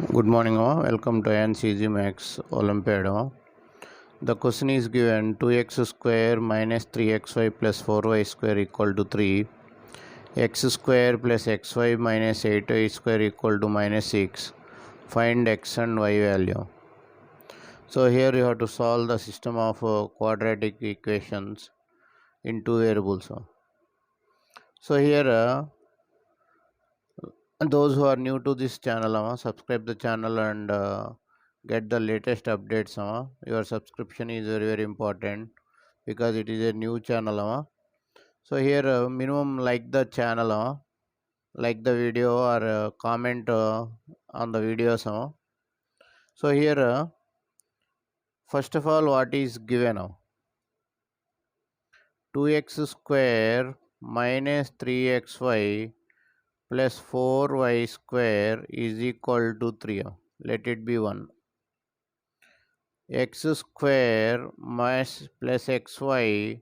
Good morning all. Welcome to AyaansEasyMath Olympiad. The question is given 2x square minus 3xy plus 4y square equal to 3, x square plus xy minus 8y square equal to minus 6. Find x and y value. So here you have to solve the system of quadratic equations in two variables. So here those who are new to this channel, subscribe the channel and get the latest updates. Your subscription is very important because it is a new channel. So here minimum like the channel, like the video or comment on the videos. So here first of all, what is given now? 2x square minus 3xy plus 4y square is equal to 3. Let it be 1. X square plus xy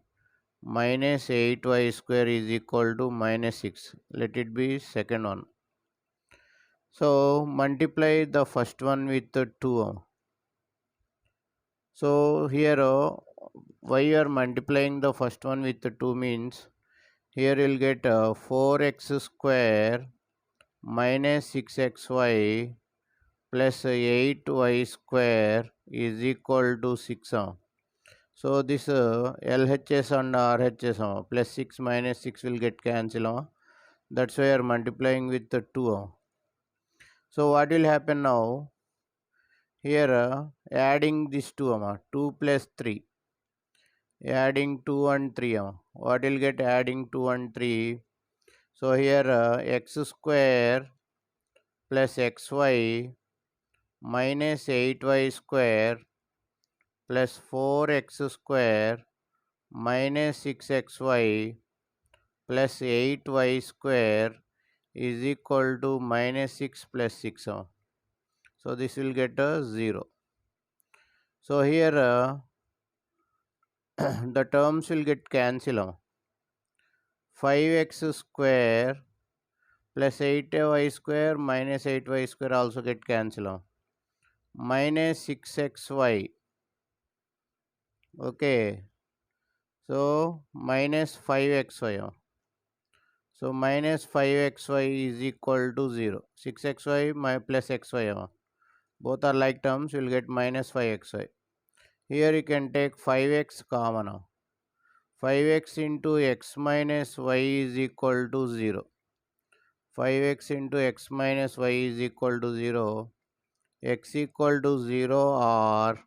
minus 8y square is equal to minus 6. Let it be second one. So multiply the first one with 2. So here why you are multiplying the first one with 2 means here you will get 4x square minus 6xy plus 8y square is equal to 6. So this LHS and RHS plus 6 minus 6 will get cancelled. That's why you are multiplying with the 2. So what will happen now? Here adding this 2, 2 plus 3. Adding 2 and 3. What will get adding 2 and 3? So here x square plus xy minus 8y square plus 4x square minus 6xy plus 8y square is equal to minus 6 plus 6. So this will get a 0. So here the terms will get cancelled. 5x square plus 8y square minus 8y square also get cancelled. Minus 6xy. Okay. So minus 5xy. So minus 5xy is equal to 0. 6xy plus xy. Both are like terms, you will get minus 5xy. Here you can take 5x common. 5x into x minus y is equal to 0. 5x into x minus y is equal to 0. X equal to 0 or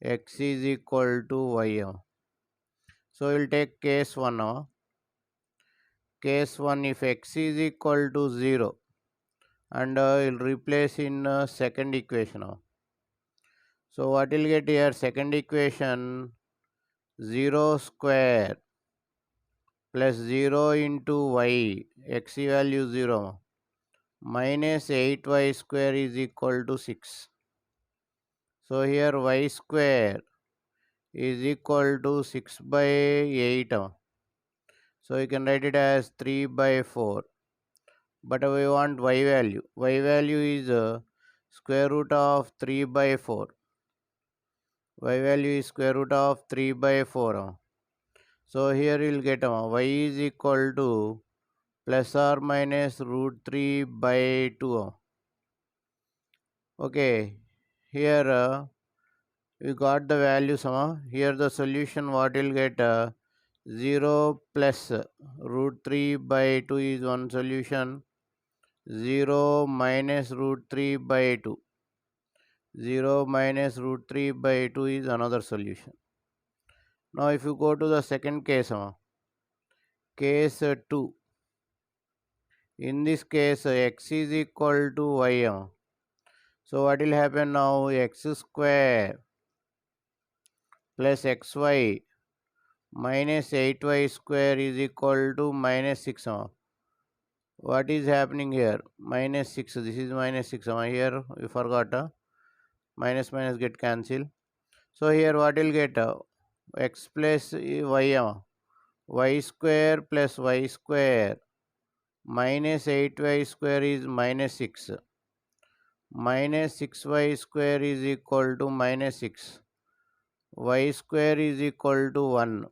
x is equal to y. So we'll take case 1. Case 1, if x is equal to 0 and we'll replace in second equation. So what we'll get here? Second equation 0 square plus 0 into y, x value 0, minus 8y square is equal to 6. So here y square is equal to 6 by 8. So you can write it as 3 by 4. But we want y value. Y value is square root of 3 by 4. Y value is square root of 3 by 4. So here you will get y is equal to plus or minus root 3 by 2. Okay, here we got the values. Here the solution what will get 0 plus root 3 by 2 is one solution. 0 minus root 3 by 2. 0 minus root 3 by 2 is another solution. Now if you go to the second case, case 2. In this case x is equal to y. So what will happen now? X square plus xy minus 8y square is equal to minus 6. What is happening here? Minus 6. This is minus 6. Here we forgot. Minus minus get cancelled. So here what will get? X plus y. Y square plus y square minus 8y square is minus 6. minus 6y square is equal to minus 6. Y square is equal to 1.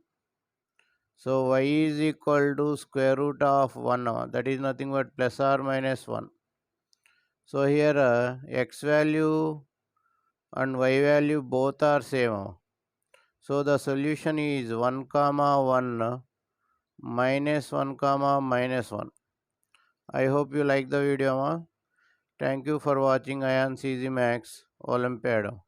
So y is equal to square root of 1. That is nothing but plus or minus 1. So here x value and y value both are same. So the solution is 1 comma 1 minus 1 comma minus 1. I hope you like the video. Thank you for watching AyaansEasyMath Olympiad.